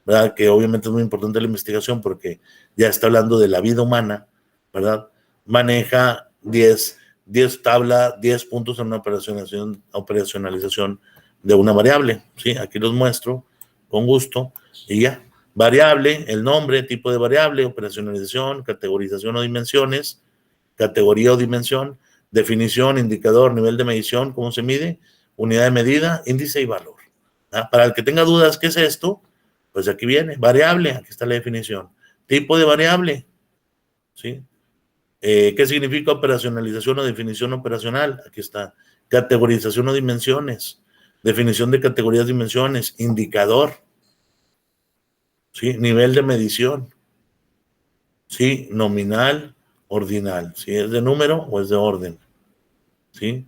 ¿verdad? Que obviamente es muy importante la investigación porque ya está hablando de la vida humana, ¿verdad? Maneja 10 puntos en una operacionalización de una variable, ¿sí? Aquí los muestro con gusto y ya. Variable, el nombre, tipo de variable, operacionalización, categorización o dimensiones, categoría o dimensión, definición, indicador, nivel de medición, cómo se mide, unidad de medida, índice y valor. Para el que tenga dudas, ¿qué es esto? Pues aquí viene, variable, aquí está la definición. Tipo de variable, ¿sí? ¿Qué significa operacionalización o definición operacional? Aquí está. Categorización o dimensiones, definición de categorías, dimensiones, indicador, ¿sí? Nivel de medición, ¿sí? Nominal, ordinal, si es de número o es de orden, ¿sí?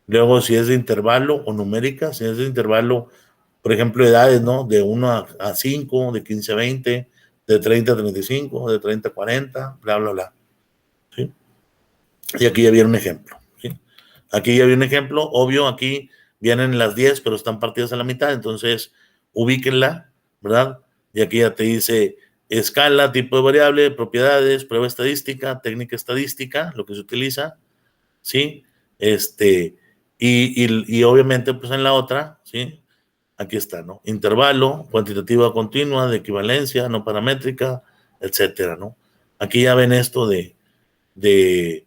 Luego, si es de intervalo o numérica, si es de intervalo, por ejemplo, edades, ¿no? De 1 a 5, de 15 a 20, de 30 a 35, de 30 a 40, bla, bla, bla. ¿Sí? Y aquí ya viene un ejemplo. ¿Sí? Aquí ya viene un ejemplo. Obvio, aquí vienen las 10, pero están partidas a la mitad, entonces ubíquenla, ¿verdad? Y aquí ya te dice escala, tipo de variable, propiedades, prueba estadística, técnica estadística, lo que se utiliza, ¿sí? Y obviamente, pues en la otra, ¿sí? Aquí está, ¿no? Intervalo, cuantitativa continua, de equivalencia, no paramétrica, etcétera, ¿no? Aquí ya ven esto de, de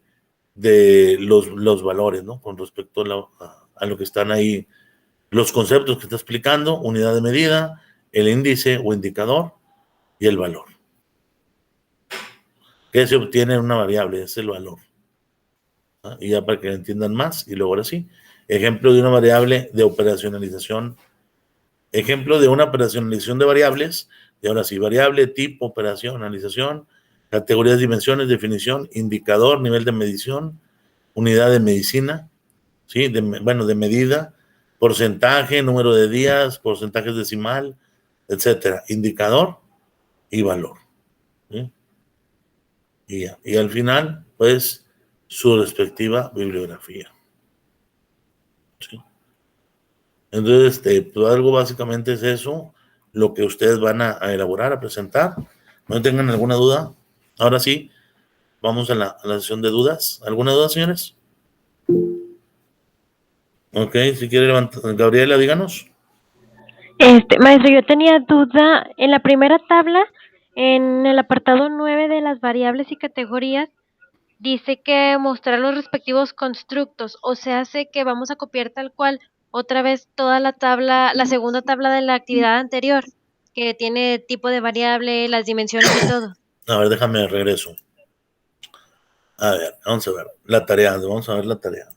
los valores, ¿no? Con respecto a lo que están ahí, los conceptos que está explicando, unidad de medida, el índice o indicador y el valor. ¿Qué se obtiene en una variable? Es el valor. Y ya para que lo entiendan más, y luego ahora sí, ejemplo de una variable de operacionalización, ejemplo de una operacionalización de variables, y ahora sí, variable, tipo, operacionalización, categorías, dimensiones, definición, indicador, nivel de medición, unidad de medicina, ¿sí? De medida, porcentaje, número de días, porcentajes decimal, etcétera, indicador y valor, ¿sí? Y al final, pues, su respectiva bibliografía, ¿sí? Entonces, pues algo básicamente es eso, lo que ustedes van a elaborar, a presentar. No tengan alguna duda. Ahora sí, vamos a la sesión de dudas. ¿Alguna duda, señores? Ok, si quiere levantar, Gabriela, díganos. Maestro, yo tenía duda en la primera tabla, en el apartado 9 de las variables y categorías, dice que mostrar los respectivos constructos, o sea, hace que vamos a copiar tal cual otra vez toda la tabla, la segunda tabla de la actividad anterior, que tiene tipo de variable, las dimensiones y todo. A ver, déjame regreso. A ver, vamos a ver la tarea. Vamos a ver la tarea.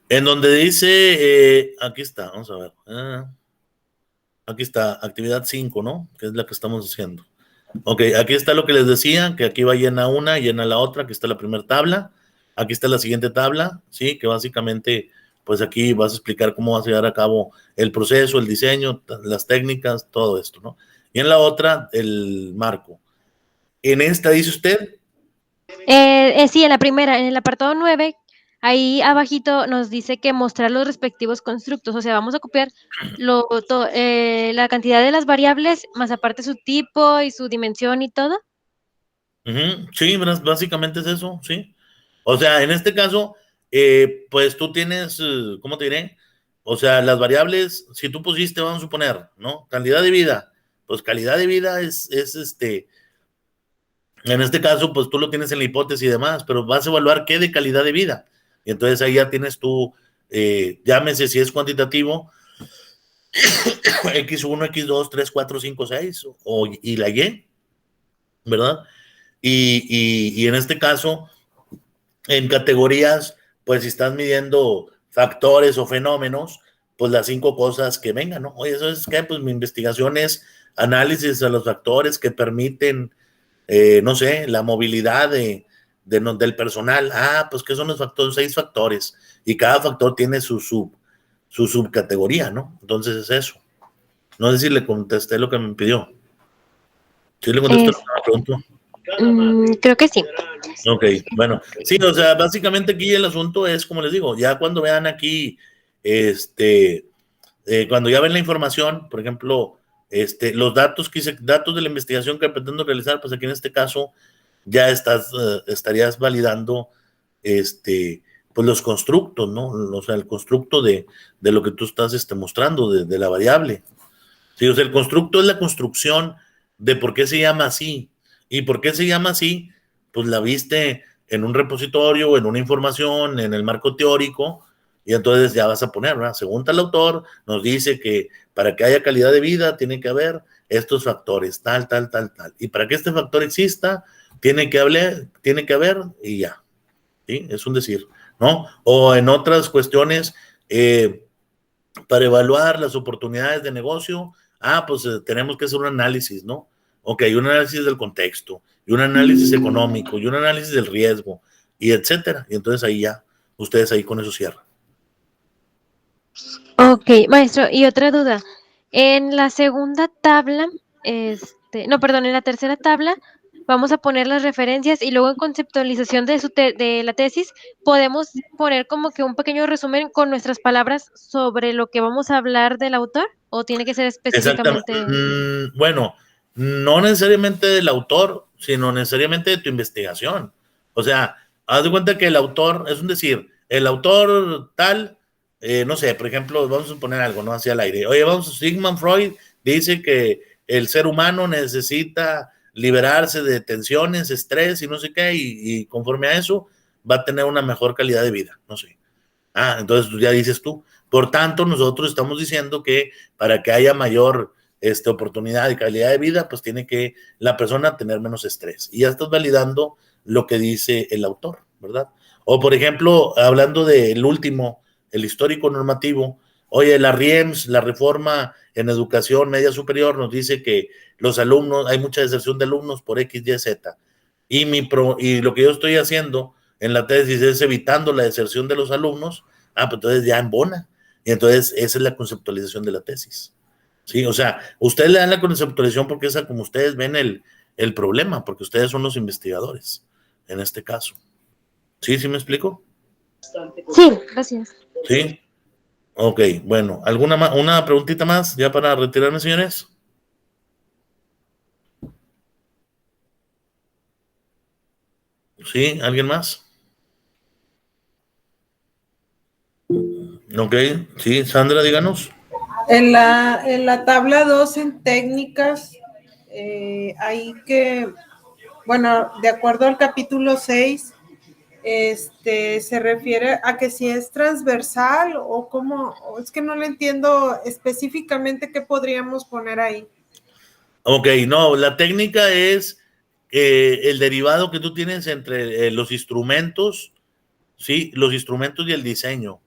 En donde dice, aquí está, vamos a ver. Aquí está, actividad 5, ¿no? Que es la que estamos haciendo. Ok, aquí está lo que les decía, que aquí va llena una, llena la otra, aquí está la primera tabla, aquí está la siguiente tabla, ¿sí? Que básicamente, pues aquí vas a explicar cómo vas a llevar a cabo el proceso, el diseño, las técnicas, todo esto, ¿no? Y en la otra, el marco. En esta dice usted, Sí, en la primera, en el apartado 9, ahí abajito nos dice que mostrar los respectivos constructos, o sea, vamos a copiar la cantidad de las variables, más aparte su tipo y su dimensión y todo. sí, básicamente es eso, sí. O sea, en este caso, pues tú tienes, ¿cómo te diré? O sea, las variables, si tú pusiste, vamos a suponer, ¿no? Calidad de vida, pues calidad de vida en este caso, pues tú lo tienes en la hipótesis y demás, pero vas a evaluar qué de calidad de vida. Y entonces ahí ya tienes tú, llámese si es cuantitativo, X1, X2, 3, 4, 5, 6, y la Y, ¿verdad? Y en este caso, en categorías, pues si estás midiendo factores o fenómenos, pues las 5 cosas que vengan, ¿no? Oye, eso es que, pues mi investigación es análisis de los factores que permiten, no sé, la movilidad del personal. Pues, ¿qué son los factores? 6 factores, y cada factor tiene su subcategoría, ¿no? Entonces es eso. No sé si le contesté lo que me pidió. ¿Sí le contesté lo que me preguntó? Creo que sí. Ok, bueno, sí, o sea, básicamente aquí el asunto es, como les digo, ya cuando vean aquí, cuando ya ven la información, por ejemplo, los datos datos de la investigación que pretendo realizar, pues aquí en este caso ya estarías validando, pues los constructos, ¿no? O sea, el constructo de lo que tú estás mostrando, de la variable. Sí, o sea, el constructo es la construcción de por qué se llama así. ¿Y por qué se llama así? Pues la viste en un repositorio, en una información, en el marco teórico, y entonces ya vas a poner, ¿verdad? Según tal autor, nos dice que para que haya calidad de vida tiene que haber estos factores, tal, tal, tal, tal. Y para que este factor exista, tiene que haber, y ya. ¿Sí? Es un decir, ¿no? O en otras cuestiones, para evaluar las oportunidades de negocio, pues tenemos que hacer un análisis, ¿no? Ok, un análisis del contexto, y un análisis económico, y un análisis del riesgo, y etcétera. Y entonces ahí ya, ustedes ahí con eso cierran. Ok, maestro, y otra duda. En la segunda tabla, no, perdón, en la tercera tabla vamos a poner las referencias y luego en conceptualización de la tesis podemos poner como que un pequeño resumen con nuestras palabras sobre lo que vamos a hablar del autor, o tiene que ser Exactamente. específicamente. Bueno, no necesariamente del autor, sino necesariamente de tu investigación. O sea, haz de cuenta que el autor, es un decir, el autor tal, no sé, por ejemplo, vamos a poner algo, ¿no? Hacia el aire. Oye, Sigmund Freud dice que el ser humano necesita liberarse de tensiones, estrés y no sé qué, y conforme a eso va a tener una mejor calidad de vida, no sé. Entonces ya dices tú. Por tanto, nosotros estamos diciendo que para que haya mayor oportunidad y calidad de vida, pues tiene que la persona tener menos estrés. Y ya estás validando lo que dice el autor, ¿verdad? O, por ejemplo, hablando del último, el histórico normativo, oye, la RIEMS, la reforma en educación media superior, nos dice que los alumnos, hay mucha deserción de alumnos por X, Y, Z. Y lo que yo estoy haciendo en la tesis es evitando la deserción de los alumnos. Pues entonces ya embona. Y entonces esa es la conceptualización de la tesis. Sí, o sea, ustedes le dan la conceptualización porque es como ustedes ven el problema, porque ustedes son los investigadores, en este caso. ¿Sí? ¿Sí me explico? Sí, gracias. Sí. Ok, bueno, una preguntita más ya para retirarme, señores? ¿Sí? ¿Alguien más? Ok, sí, Sandra, díganos. En la tabla 2 en técnicas, hay que, bueno, de acuerdo al capítulo 6, se refiere a que si es transversal o cómo, es que no le entiendo específicamente qué podríamos poner ahí. Ok, no, la técnica es el derivado que tú tienes entre los instrumentos, ¿sí? Los instrumentos y el diseño.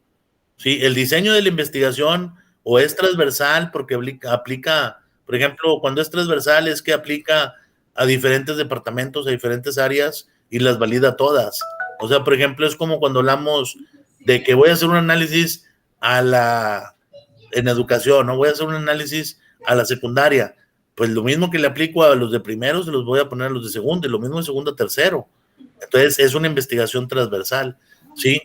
Sí, el diseño de la investigación o es transversal porque aplica, por ejemplo, cuando es transversal es que aplica a diferentes departamentos, a diferentes áreas y las valida todas. O sea, por ejemplo, es como cuando hablamos de que voy a hacer un análisis en educación, no voy a hacer un análisis a la secundaria. Pues lo mismo que le aplico a los de primero, se los voy a poner a los de segundo, y lo mismo de segundo a tercero. Entonces, es una investigación transversal, ¿sí?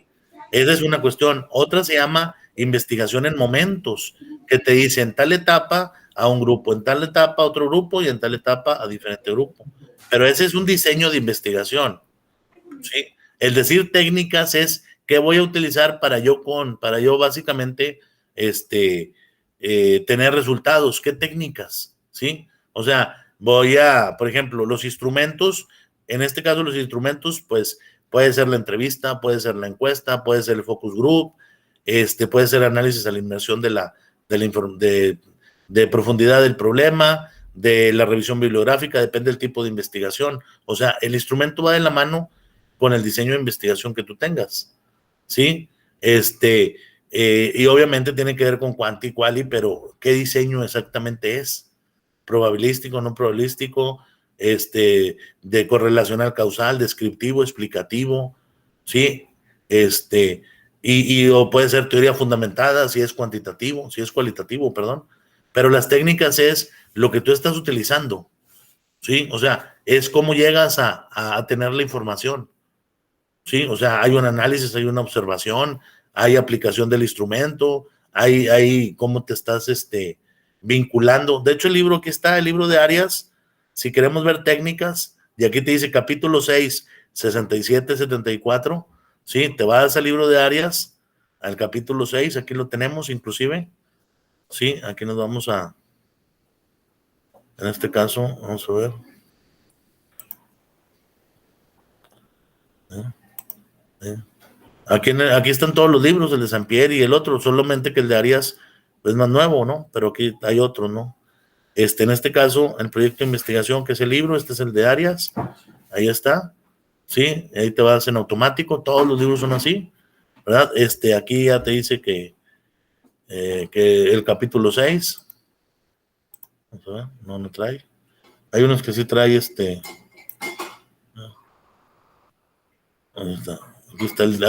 Esa es una cuestión. Otra se llama investigación en momentos, que te dice en tal etapa a un grupo, en tal etapa a otro grupo y en tal etapa a diferente grupo. Pero ese es un diseño de investigación, ¿sí? El decir técnicas es qué voy a utilizar para yo básicamente tener resultados, qué técnicas, ¿sí? O sea, por ejemplo, los instrumentos, en este caso los instrumentos, pues puede ser la entrevista, puede ser la encuesta, puede ser el focus group, puede ser análisis a la inmersión de profundidad del problema, de la revisión bibliográfica, depende del tipo de investigación. O sea, el instrumento va de la mano con el diseño de investigación que tú tengas, ¿sí? Y obviamente tiene que ver con quanti y quali, pero ¿qué diseño exactamente es? ¿Probabilístico, no probabilístico? De correlacional causal, descriptivo, explicativo, ¿sí? O puede ser teoría fundamentada, si es cuantitativo, si es cualitativo, perdón. Pero las técnicas es lo que tú estás utilizando, ¿sí? O sea, es cómo llegas a tener la información, ¿sí? O sea, hay un análisis, hay una observación, hay aplicación del instrumento, hay cómo te estás vinculando. De hecho, el libro aquí está, el libro de Arias, si queremos ver técnicas, y aquí te dice capítulo 6, 67, 74, ¿sí? Te vas al libro de Arias, al capítulo 6, aquí lo tenemos inclusive, ¿sí? Aquí nos vamos en este caso, vamos a ver. Aquí están todos los libros, el de Sampieri y el otro, solamente que el de Arias es más nuevo, ¿no? Pero aquí hay otro, ¿no? En este caso, el proyecto de investigación, que es el libro, este es el de Arias, ahí está, ¿sí? Ahí te vas en automático, todos los libros son así, ¿verdad? Aquí ya te dice que el capítulo 6, vamos a ver, no trae. Hay unos que sí trae ahí está.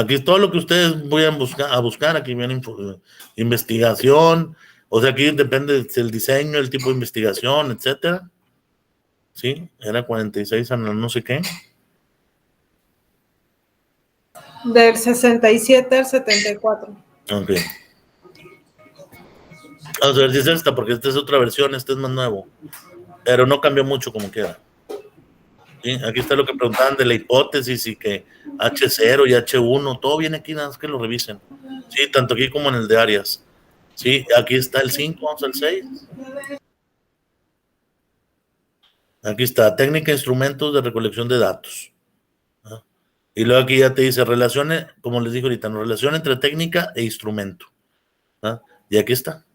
Aquí todo lo que ustedes vayan a buscar, aquí viene investigación, o sea, aquí depende del diseño, el tipo de investigación, etcétera. Sí, era 46 a no sé qué. Del 67 al 74. Ok. Vamos a ver si es esta, porque esta es otra versión, este es más nuevo. Pero no cambió mucho como queda. ¿Sí? Aquí está lo que preguntaban de la hipótesis y que H0 y H1, todo viene aquí, nada más que lo revisen. Sí, tanto aquí como en el de Arias. Sí, aquí está el 5, vamos al 6. Aquí está, técnica, instrumentos de recolección de datos. ¿Ah? Y luego aquí ya te dice relaciones, como les dije ahorita, relación entre técnica e instrumento. ¿Ah? Y aquí está.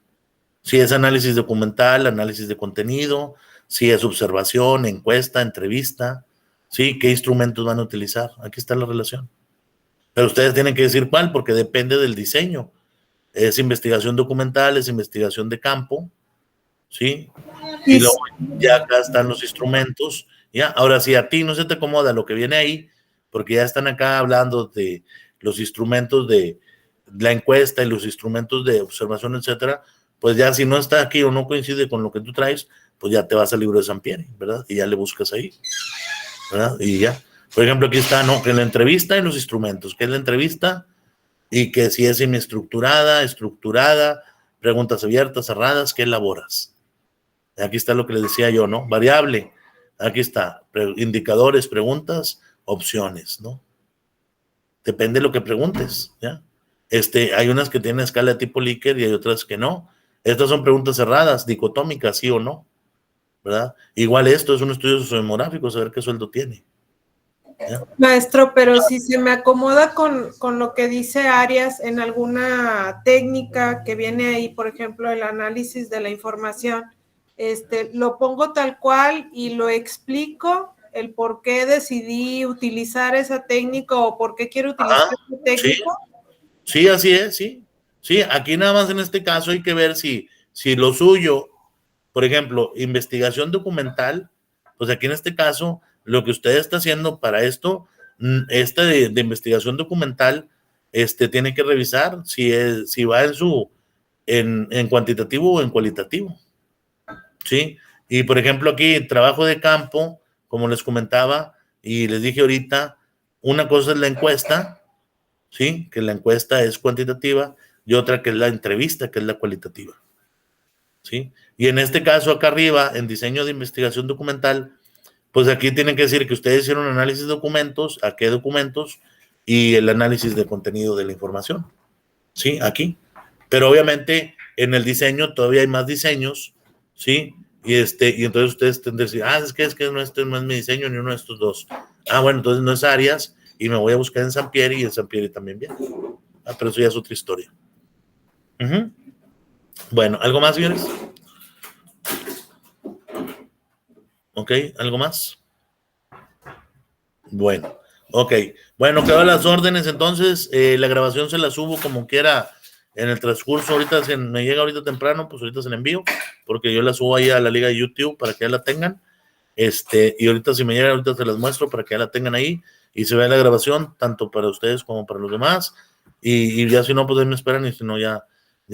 Si es análisis documental, análisis de contenido, si es observación, encuesta, entrevista, ¿sí? ¿Qué instrumentos van a utilizar? Aquí está la relación. Pero ustedes tienen que decir cuál, porque depende del diseño. Es investigación documental, es investigación de campo, ¿sí? Y luego ya acá están los instrumentos, ¿ya? Ahora, si a ti no se te acomoda lo que viene ahí, porque ya están acá hablando de los instrumentos de la encuesta y los instrumentos de observación, etcétera, pues ya si no está aquí o no coincide con lo que tú traes, pues ya te vas al libro de Sampieri, ¿verdad? Y ya le buscas ahí, ¿verdad? Y ya. Por ejemplo, aquí está, ¿no? Que la entrevista y los instrumentos. ¿Qué es la entrevista? Y que si es semiestructurada, estructurada, preguntas abiertas, cerradas, ¿qué elaboras? Aquí está lo que les decía yo, ¿no? Variable. Aquí está. Indicadores, preguntas, opciones, ¿no? Depende de lo que preguntes, ¿ya? Hay unas que tienen escala de tipo Likert y hay otras que no. Estas son preguntas cerradas, dicotómicas, sí o no, ¿verdad? Igual esto es un estudio sociodemográfico, saber qué sueldo tiene. ¿Ya? Maestro, pero si se me acomoda con lo que dice Arias en alguna técnica que viene ahí, por ejemplo, el análisis de la información, lo pongo tal cual y lo explico el por qué decidí utilizar esa técnica o por qué quiero utilizar esa técnica. Sí, así es, sí. Sí, aquí nada más en este caso hay que ver si lo suyo, por ejemplo, investigación documental, pues aquí en este caso, lo que usted está haciendo para esto, de investigación documental, tiene que revisar si va en cuantitativo o en cualitativo. ¿Sí? Y por ejemplo aquí, trabajo de campo, como les comentaba, y les dije ahorita, una cosa es la encuesta, ¿sí? Que la encuesta es cuantitativa, y otra que es la entrevista, que es la cualitativa, ¿sí? Y en este caso acá arriba, en diseño de investigación documental, pues aquí tienen que decir que ustedes hicieron análisis de documentos, a qué documentos, y el análisis de contenido de la información, ¿sí? Aquí. Pero obviamente en el diseño todavía hay más diseños, ¿sí? Y entonces ustedes tendrán que decir, es que no, este no es mi diseño ni uno de estos dos. Bueno, entonces no es Arias y me voy a buscar en Sampieri y en Sampieri también viene. Pero eso ya es otra historia. Bueno, ¿algo más, señores? Ok, ¿algo más? Bueno, ok. Bueno, quedan las órdenes, entonces la grabación se la subo como quiera en el transcurso, ahorita si me llega ahorita temprano, pues ahorita se la envío, porque yo la subo ahí a la liga de YouTube para que ya la tengan. Y ahorita si me llega, ahorita se las muestro para que ya la tengan ahí y se vea la grabación, tanto para ustedes como para los demás. Y ya si no, pues ahí me esperan, y si no, ya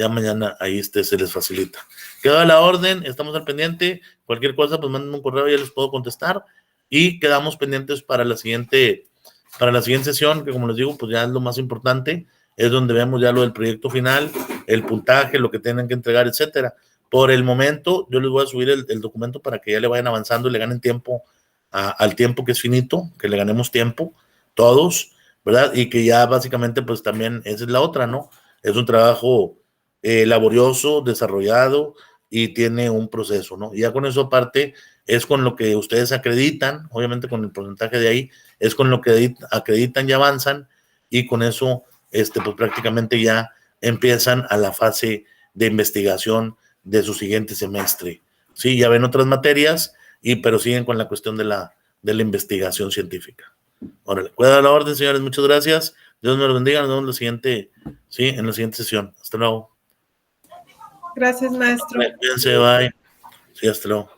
mañana ahí se les facilita. Queda la orden, estamos al pendiente. Cualquier cosa, pues mándenme un correo, ya les puedo contestar. Y quedamos pendientes para la siguiente sesión, que como les digo, pues ya es lo más importante, es donde vemos ya lo del proyecto final, el puntaje, lo que tienen que entregar, etcétera. Por el momento, yo les voy a subir el documento para que ya le vayan avanzando y le ganen tiempo al tiempo que es finito, que le ganemos tiempo, todos, ¿verdad? Y que ya básicamente, pues también, esa es la otra, ¿no? Es un trabajo laborioso, desarrollado, y tiene un proceso, ¿no? Y ya con eso aparte, es con lo que ustedes acreditan, obviamente con el porcentaje de ahí, es con lo que acreditan y avanzan, y con eso, pues prácticamente ya empiezan a la fase de investigación de su siguiente semestre. Sí, ya ven otras materias, pero siguen con la cuestión de la investigación científica. Órale, cuida la orden, señores, muchas gracias. Dios me los bendiga, nos vemos en la siguiente sesión. Hasta luego. Gracias, maestro. Cuídense, bye. Sí, hasta luego.